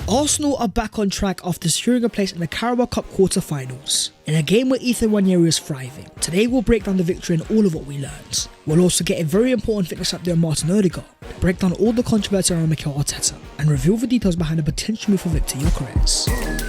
Arsenal are back on track after securing a place in the Carabao Cup quarter-finals, in a game where Ethan Nwaneri is thriving. Today we'll break down the victory and all of what we learned. We'll also get a very important fitness update on Martin Odegaard, break down all the controversy around Mikel Arteta, and reveal the details behind the potential move for Viktor Gyokeres.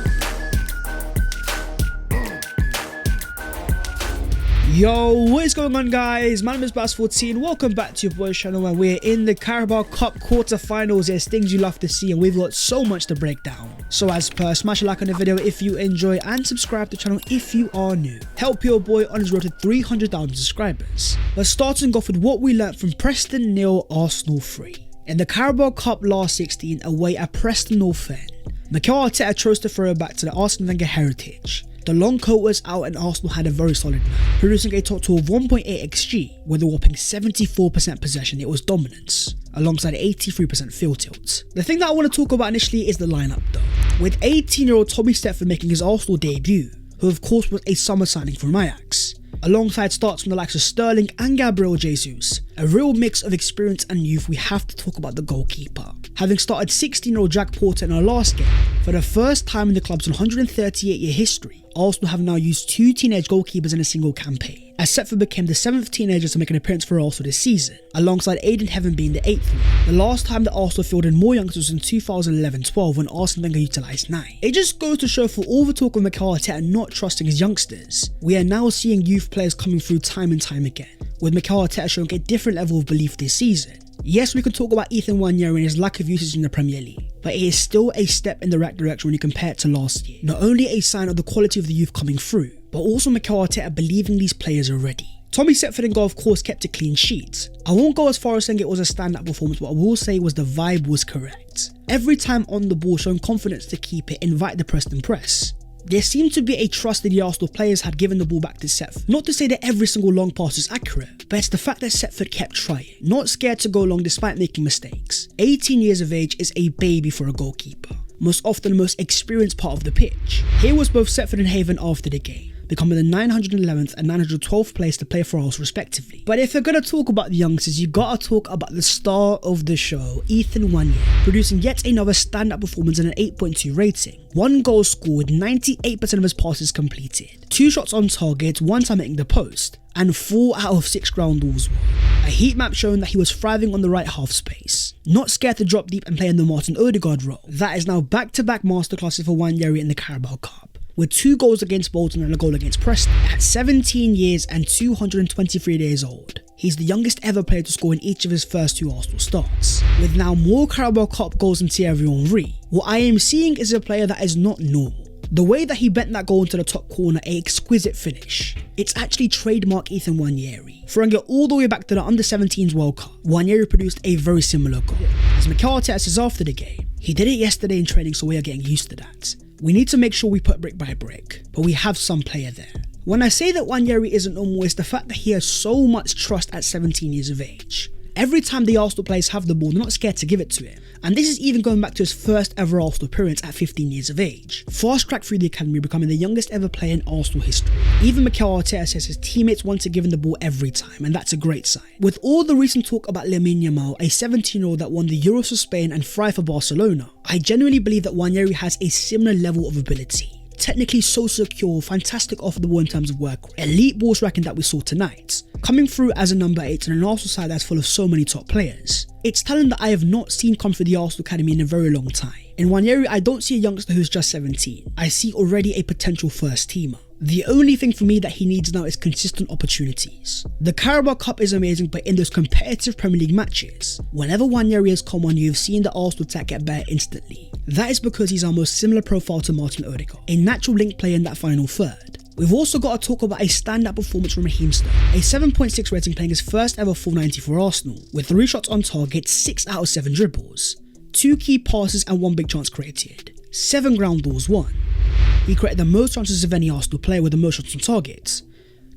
Yo, what is going on, guys? My name is Baz14. Welcome back to your boys channel, and we're in the Carabao Cup quarter-finals. There's things you love to see, and we've got so much to break down. So as per, smash a like on the video if you enjoy, and subscribe to the channel if you are new. Help your boy on his road to 300,000 subscribers. But starting off with what we learnt from Preston 0, Arsenal 3. In the Carabao Cup last 16 away at Preston North End, Mikel Arteta chose to throw it back to the Arsene Wenger heritage. The long coat was out and Arsenal had a very solid night, producing a total of 1.8 XG with a whopping 74% possession. It was dominance, alongside 83% field tilt. The thing that I want to talk about initially is the lineup though, with 18-year-old Tommy Stephen making his Arsenal debut, who of course was a summer signing from Ajax, alongside starts from the likes of Sterling and Gabriel Jesus. A real mix of experience and youth. We have to talk about the goalkeeper. Having started 16-year-old Jack Porter in our last game, for the first time in the club's 138-year history, Arsenal have now used two teenage goalkeepers in a single campaign, as Setford became the 7th teenager to make an appearance for Arsenal this season, alongside Aidan Heaven being the 8th one. The last time that Arsenal fielded more youngsters was in 2011-12 when Arsene Wenger utilised 9. It just goes to show, for all the talk of Mikel Arteta not trusting his youngsters, we are now seeing youth players coming through time and time again, with Mikel Arteta showing a different level of belief this season. Yes, we can talk about Ethan Nwaneri and his lack of usage in the Premier League, but it is still a step in the right direction when you compare it to last year. Not only a sign of the quality of the youth coming through, but also Mikel Arteta believing these players already. Tommy Setford in goal of course kept a clean sheet. I won't go as far as saying it was a standout performance, but I will say was the vibe was correct. Every time on the ball, showing confidence to keep it, invite the Preston press. There seemed to be a trust that the Arsenal players had given the ball back to Setford. Not to say that every single long pass is accurate, but it's the fact that Setford kept trying, not scared to go long despite making mistakes. 18 years of age is a baby for a goalkeeper, most often the most experienced part of the pitch. Here was both Setford and Haven after the game, becoming the 911th and 912th place to play for Arsenal respectively. But if you're going to talk about the youngsters, you gotta talk about the star of the show, Ethan Nwaneri, producing yet another standout performance and an 8.2 rating. 1 goal scored, 98% of his passes completed, 2 shots on target, 1 time hitting the post, and 4 out of 6 ground balls won. A heat map showing that he was thriving on the right half space, not scared to drop deep and play in the Martin Odegaard role. That is now back-to-back masterclasses for Nwaneri in the Carabao Cup, with 2 goals against Bolton and a goal against Preston. At 17 years and 223 days old, he's the youngest ever player to score in each of his first 2 Arsenal starts. With now more Carabao Cup goals than Thierry Henry, what I am seeing is a player that is not normal. The way that he bent that goal into the top corner, an exquisite finish. It's actually trademark Ethan Nwaneri. Throwing it all the way back to the Under-17s World Cup, Nwaneri produced a very similar goal. As Mikel Arteta says after the game, he did it yesterday in training, so we are getting used to that. We need to make sure we put brick by brick, but we have some player there. When I say that Nwaneri isn't normal, it's the fact that he has so much trust at 17 years of age. Every time the Arsenal players have the ball, they're not scared to give it to him. And this is even going back to his first ever Arsenal appearance at 15 years of age. Fast track through the academy, becoming the youngest ever player in Arsenal history. Even Mikel Arteta says his teammates want to give him the ball every time, and that's a great sign. With all the recent talk about Lamine Yamal, a 17-year-old that won the Euros for Spain and thrived for Barcelona, I genuinely believe that Nwaneri has a similar level of ability. Technically so secure, fantastic off the ball in terms of work rate, elite ball striking that we saw tonight, coming through as a number 8 in an Arsenal side that's full of so many top players. It's talent that I have not seen come through the Arsenal academy in a very long time. In Nwaneri, I don't see a youngster who's just 17. I see already a potential first teamer. The only thing for me that he needs now is consistent opportunities. The Carabao Cup is amazing, but in those competitive Premier League matches, whenever Nwaneri has come on, you've seen the Arsenal attack get better instantly. That is because he's our most similar profile to Martin Odegaard, a natural link player in that final third. We've also got to talk about a standout performance from Raheem Sterling, a 7.6 rating, playing his first ever full 90 for Arsenal, with 3 shots on target, 6 out of 7 dribbles, 2 key passes and 1 big chance created, 7 ground balls won. He created the most chances of any Arsenal player with the most shots on target,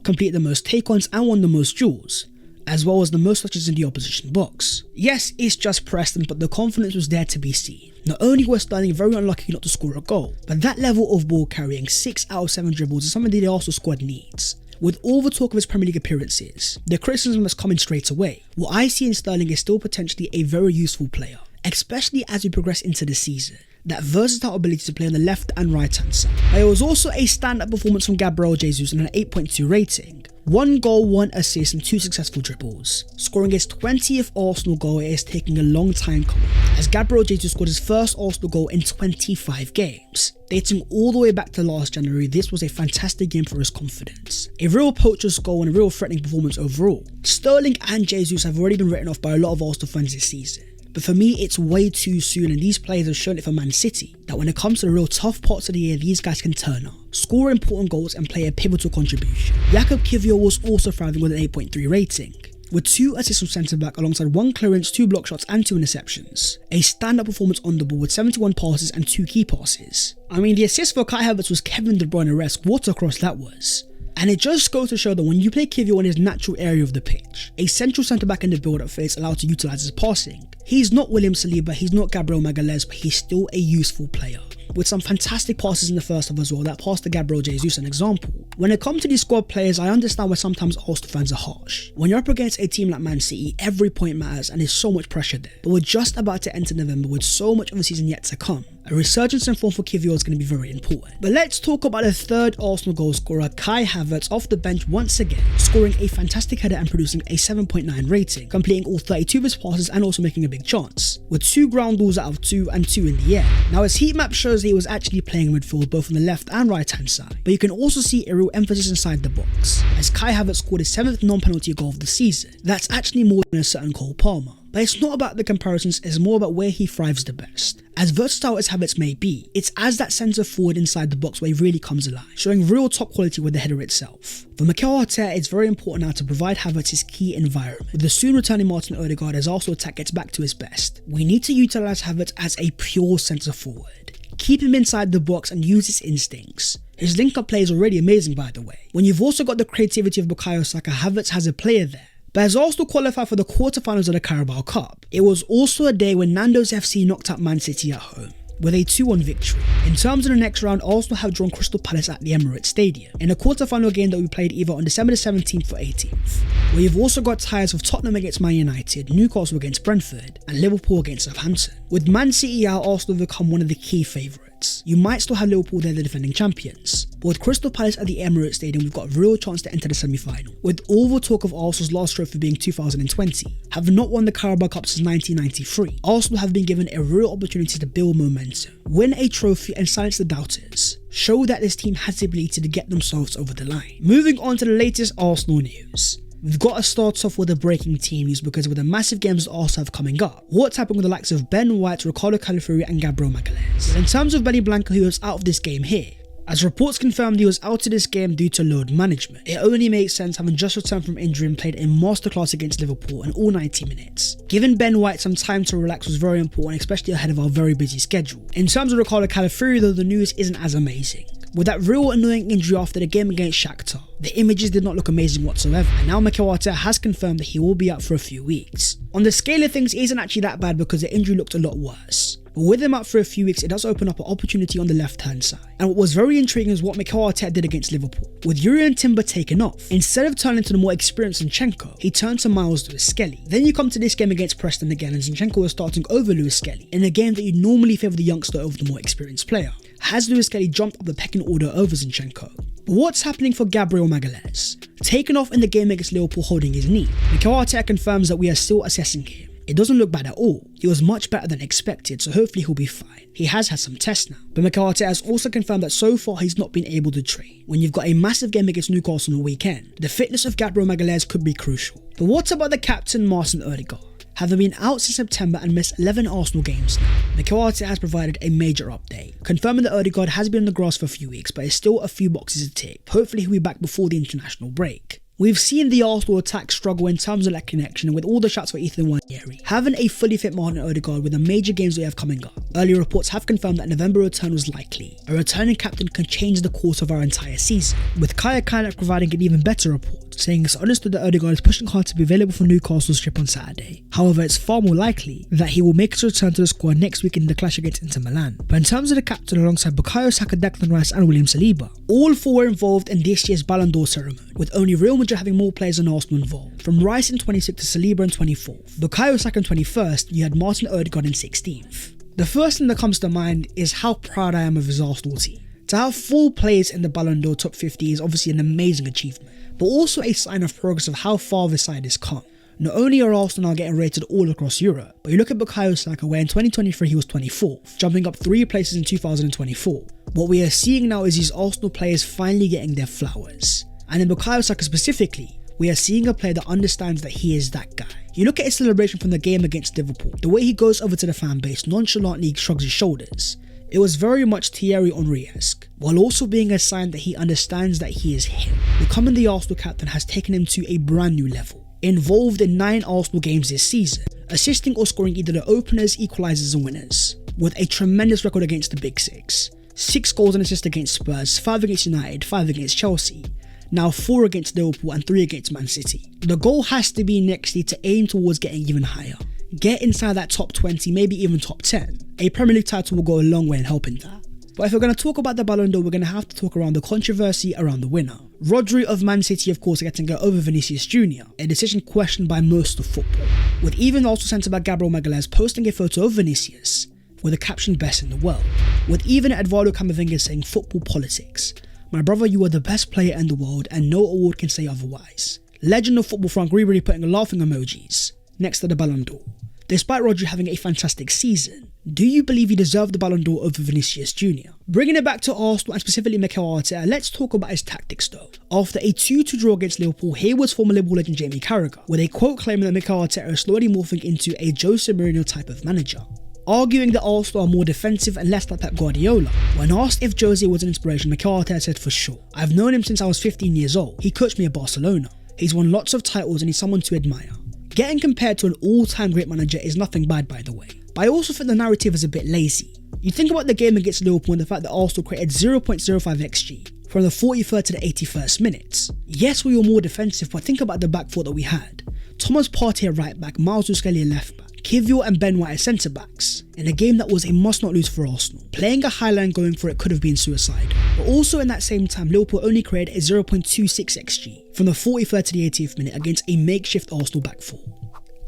completed the most take-ons and won the most duels, as well as the most touches in the opposition box. Yes, it's just Preston, but the confidence was there to be seen. Not only was Sterling very unlucky not to score a goal, but that level of ball carrying, 6 out of 7 dribbles, is something that the Arsenal squad needs. With all the talk of his Premier League appearances, the criticism is coming straight away. What I see in Sterling is still potentially a very useful player, especially as we progress into the season. That versatile ability to play on the left and right hand side. But it was also a stand-up performance from Gabriel Jesus and an 8.2 rating. 1 goal, 1 assist and 2 successful dribbles. Scoring his 20th Arsenal goal, it is taking a long time coming, as Gabriel Jesus scored his first Arsenal goal in 25 games. Dating all the way back to last January, this was a fantastic game for his confidence. A real poacher's goal and a real threatening performance overall. Sterling and Jesus have already been written off by a lot of Arsenal fans this season. But for me, it's way too soon, and these players have shown it for Man City, that when it comes to the real tough parts of the year, these guys can turn up, score important goals and play a pivotal contribution. Jakub Kiwior was also thriving with an 8.3 rating, with 2 assists from centre-back alongside 1 clearance, 2 block shots and 2 interceptions. A stand-up performance on the ball with 71 passes and 2 key passes. I mean, the assist for Kai Havertz was Kevin De Bruyne-esque, what a cross that was. And it just goes to show that when you play Kiwior in his natural area of the pitch, a central centre-back in the build-up phase allowed to utilise his passing. He's not William Saliba, he's not Gabriel Magalhaes, but he's still a useful player. With some fantastic passes in the first half as well, that pass to Gabriel Jesus an example. When it comes to these squad players, I understand why sometimes Arsenal fans are harsh. When you're up against a team like Man City, every point matters and there's so much pressure there. But we're just about to enter November with so much of the season yet to come. A resurgence in form for Kiwior is going to be very important. But let's talk about the third Arsenal goal scorer, Kai Havertz, off the bench once again, scoring a fantastic header and producing a 7.9 rating, completing all 32 of his passes and also making a big chance, with 2 ground balls out of 2 and 2 in the air. Now his heat map shows that he was actually playing midfield both on the left and right hand side, but you can also see a real emphasis inside the box, as Kai Havertz scored his 7th non-penalty goal of the season. That's actually more than a certain Cole Palmer. But it's not about the comparisons, it's more about where he thrives the best. As versatile as Havertz may be, it's as that centre forward inside the box where he really comes alive, showing real top quality with the header itself. For Mikel Arteta, it's very important now to provide Havertz his key environment. With the soon returning Martin Odegaard as Arsenal attack gets back to his best, we need to utilise Havertz as a pure centre forward. Keep him inside the box and use his instincts. His link-up play is already amazing, by the way. When you've also got the creativity of Bukayo Saka, Havertz has a player there. But as Arsenal qualified for the quarterfinals of the Carabao Cup, it was also a day when Nando's FC knocked out Man City at home, with a 2-1 victory. In terms of the next round, Arsenal have drawn Crystal Palace at the Emirates Stadium, in a quarter-final game that we played either on December the 17th or 18th. We've also got ties of Tottenham against Man United, Newcastle against Brentford, and Liverpool against Southampton. With Man City out, Arsenal have become one of the key favourites. You might still have Liverpool there, the defending champions, but with Crystal Palace at the Emirates Stadium, we've got a real chance to enter the semi-final. With all the talk of Arsenal's last trophy being 2020, have not won the Carabao Cup since 1993, Arsenal have been given a real opportunity to build momentum, win a trophy and silence the doubters, show that this team has the ability to get themselves over the line. Moving on to the latest Arsenal news. We've got to start off with the breaking team news, because with the massive games that Arsenal have coming up, what's happening with the likes of Ben White, Ricardo Calafiori and Gabriel Magalhaes. In terms of Benny Blanco, he was out of this game here, as reports confirmed he was out of this game due to load management. It only makes sense having just returned from injury and played a masterclass against Liverpool in all 90 minutes. Giving Ben White some time to relax was very important, especially ahead of our very busy schedule. In terms of Ricardo Calafiori though, the news isn't as amazing. With that real annoying injury after the game against Shakhtar, the images did not look amazing whatsoever, and now Mikel Arteta has confirmed that he will be out for a few weeks. On the scale of things, it isn't actually that bad because the injury looked a lot worse. But with him out for a few weeks, it does open up an opportunity on the left-hand side. And what was very intriguing is what Mikel Arteta did against Liverpool. With Jurriën Timber taken off, instead of turning to the more experienced Zinchenko, he turned to Miles Lewis-Skelly. Then you come to this game against Preston again, and Zinchenko was starting over Lewis-Skelly, in a game that you normally favour the youngster over the more experienced player. Has Lewis-Skelly jumped up the pecking order over Zinchenko? But what's happening for Gabriel Magalhaes? Taken off in the game against Liverpool holding his knee, Mikel Arteta confirms that we are still assessing him. It doesn't look bad at all. He was much better than expected, so hopefully he'll be fine. He has had some tests now. But Mikel Arteta has also confirmed that so far he's not been able to train. When you've got a massive game against Newcastle on the weekend, the fitness of Gabriel Magalhaes could be crucial. But what about the captain Martin Odegaard? Having been out since September and missed 11 Arsenal games now, Mikel Arteta has provided a major update, confirming that Odegaard has been on the grass for a few weeks but is still a few boxes to tick. Hopefully he'll be back before the international break. We've seen the Arsenal attack struggle in terms of that connection, and with all the shots for Ethan Nwaneri, having a fully fit Martin Odegaard with the major games we have coming up. Earlier reports have confirmed that November return was likely. A returning captain can change the course of our entire season, with Kaya Kainak providing an even better report, saying it's understood that Odegaard is pushing hard to be available for Newcastle's trip on Saturday. However, it's far more likely that he will make his return to the squad next week in the clash against Inter Milan. But in terms of the captain alongside Bukayo Saka, Declan Rice and William Saliba, all four were involved in this year's Ballon d'Or ceremony, with only Real Madrid having more players than Arsenal involved, from Rice in 26th to Saliba in 24th, Bukayo Saka in 21st, you had Martin Odegaard in 16th. The first thing that comes to mind is how proud I am of his Arsenal team. To have 4 players in the Ballon d'Or top 50 is obviously an amazing achievement, but also a sign of progress of how far the side has come. Not only are Arsenal now getting rated all across Europe, but you look at Bukayo Saka where in 2023 he was 24th, jumping up 3 places in 2024. What we are seeing now is these Arsenal players finally getting their flowers. And in Bukayo Saka specifically, we are seeing a player that understands that he is that guy. You look at his celebration from the game against Liverpool, the way he goes over to the fan base, nonchalantly shrugs his shoulders. It was very much Thierry Henry-esque, while also being a sign that he understands that he is him. Becoming the Arsenal captain has taken him to a brand new level. Involved in 9 Arsenal games this season, assisting or scoring either the openers, equalisers and winners, with a tremendous record against the Big Six. 6 goals and assists against Spurs, 5 against United, 5 against Chelsea, now 4 against Liverpool and 3 against Man City. The goal has to be next year to aim towards getting even higher. Get inside that top 20, maybe even top 10. A Premier League title will go a long way in helping that. But if we're going to talk about the Ballon d'Or, we're going to have to talk around the controversy around the winner. Rodri of Man City, of course, getting it over Vinicius Jr., a decision questioned by most of football, with even Arsenal centre-back Gabriel Magalhaes posting a photo of Vinicius with the caption "best in the world," with even Eduardo Camavinga saying "football politics. My brother, you are the best player in the world and no award can say otherwise." Legend of football Frank Ribery putting laughing emojis next to the Ballon d'Or. Despite Rodri having a fantastic season, do you believe he deserved the Ballon d'Or over Vinicius Jr.? Bringing it back to Arsenal and specifically Mikel Arteta, let's talk about his tactics though. After a 2-2 draw against Liverpool, here was former Liverpool legend Jamie Carragher, with a quote claiming that Mikel Arteta is slowly morphing into a Jose Mourinho type of manager, arguing that Arsenal are more defensive and less like Pep Guardiola. When asked if Jose was an inspiration, Mikel Arteta said, "For sure. I've known him since I was 15 years old. He coached me at Barcelona. He's won lots of titles and he's someone to admire." Getting compared to an all-time great manager is nothing bad, by the way, but I also think the narrative is a bit lazy. You think about the game against Liverpool and the fact that Arsenal created 0.05 XG from the 43rd to the 81st minutes. Yes, we were more defensive, but think about the back four that we had. Thomas Partey at right back, Miles Skelly left back, Kivior and Ben White as centre backs, in a game that was a must not lose for Arsenal. Playing a high line going for it could have been suicide. But also in that same time, Liverpool only created a 0.26 XG from the 43rd to the 80th minute against a makeshift Arsenal back four.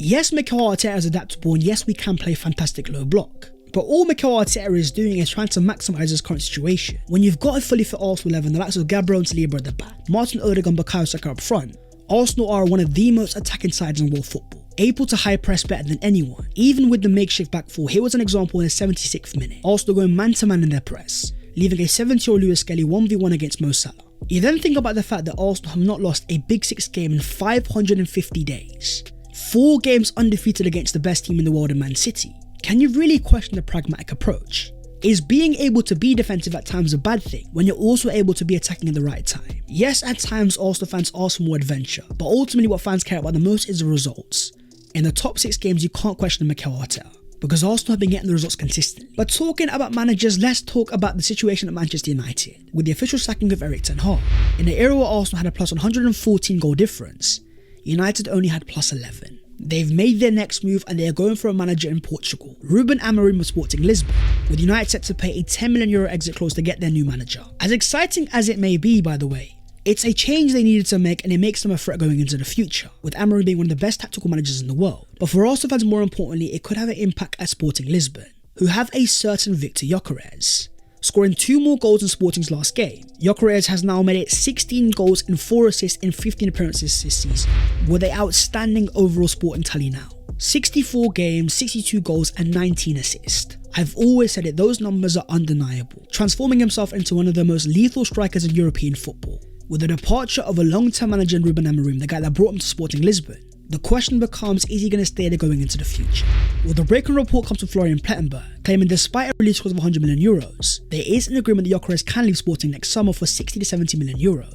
Yes, Mikel Arteta is adaptable and yes, we can play fantastic low block. But all Mikel Arteta is doing is trying to maximise his current situation. When you've got a fully fit Arsenal 11, the likes of Gabriel and Saliba at the back, Martin Odegaard and Bukayo Saka up front, Arsenal are one of the most attacking sides in world football, able to high press better than anyone. Even with the makeshift back four, here was an example in the 76th minute, Arsenal going man to man in their press, leaving a 70-year-old Lewis Skelly 1v1 against Mo Salah. You then think about the fact that Arsenal have not lost a Big Six game in 550 days. 4 games undefeated against the best team in the world in Man City. Can you really question the pragmatic approach? Is being able to be defensive at times a bad thing when you're also able to be attacking at the right time? Yes, at times Arsenal fans ask for more adventure, but ultimately what fans care about the most is the results. In the top 6 games you can't question Mikel Arteta, because Arsenal have been getting the results consistently. But talking about managers, let's talk about the situation at Manchester United, with the official sacking of Erik ten Hag. In the era where Arsenal had a plus 114 goal difference, United only had plus 11. They've made their next move and they are going for a manager in Portugal, Ruben Amorim of Sporting Lisbon, with United set to pay a €10 million exit clause to get their new manager. As exciting as it may be, by the way, it's a change they needed to make and it makes them a threat going into the future, with Amorim being one of the best tactical managers in the world. But for Arsenal fans, more importantly, it could have an impact at Sporting Lisbon, who have a certain Viktor Gyokeres. Scoring 2 more goals in Sporting's last game, Gyokeres has now made it 16 goals and 4 assists in 15 appearances this season, with an outstanding overall Sporting tally now. 64 games, 62 goals and 19 assists. I've always said it, those numbers are undeniable, transforming himself into one of the most lethal strikers in European football. With the departure of a long-term manager in Ruben Amorim, the guy that brought him to Sporting Lisbon, the question becomes, is he going to stay there going into the future? Well, the breaking report comes from Florian Plettenberg, claiming despite a release clause of €100 million, there is an agreement that Gyokeres can leave Sporting next summer for €60 to €70 million.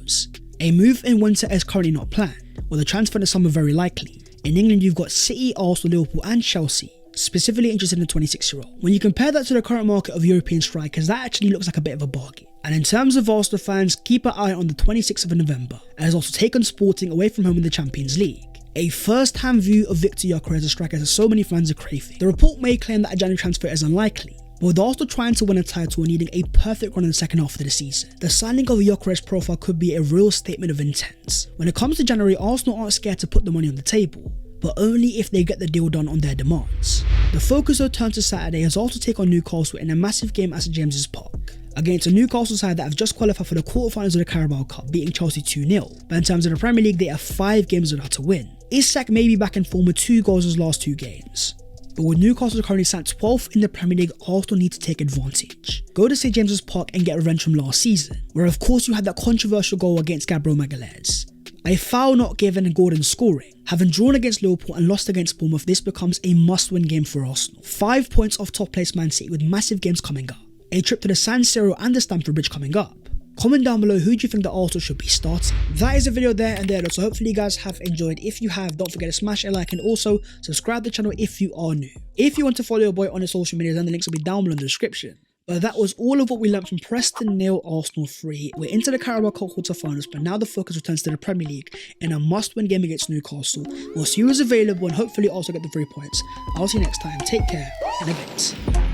A move in winter is currently not planned, with a transfer in the summer very likely. In England, you've got City, Arsenal, Liverpool and Chelsea specifically interested in the 26-year-old. When you compare that to the current market of European strikers, that actually looks like a bit of a bargain. And in terms of Arsenal fans, keep an eye on the 26th of November, as Arsenal take on Sporting away from home in the Champions League. A first-hand view of Viktor Gyokeres as a striker that so many fans are craving. The report may claim that a January transfer is unlikely, But with Arsenal trying to win a title and needing a perfect run in the second half of the season, the signing of Gyokeres' profile could be a real statement of intent. When it comes to January, Arsenal aren't scared to put the money on the table, but only if they get the deal done on their demands. The focus will turn to Saturday as Arsenal take on Newcastle in a massive game at St James's Park, against a Newcastle side that have just qualified for the quarterfinals of the Carabao Cup, beating Chelsea 2-0, but in terms of the Premier League they have 5 games without to win. Isak may be back in form with 2 goals in his last 2 games. But with Newcastle currently sat 12th in the Premier League, Arsenal need to take advantage. Go to St James's Park and get revenge from last season, where of course you had that controversial goal against Gabriel Magalhaes. A foul not given and Gordon scoring. Having drawn against Liverpool and lost against Bournemouth, this becomes a must-win game for Arsenal. 5 points off top place Man City with massive games coming up. A trip to the San Siro and the Stamford Bridge coming up. Comment down below who do you think that Arsenal should be starting. That is the video there and there, so hopefully you guys have enjoyed. If you have, don't forget to smash a like and also subscribe to the channel if you are new. If you want to follow your boy on his social medias, then the links will be down below in the description. But that was all of what we learned from Preston 0, Arsenal 3. We're into the Carabao Cup quarterfinals, but now the focus returns to the Premier League in a must-win game against Newcastle. We'll see who is available and hopefully also get the 3 points. I'll see you next time. Take care and a bit.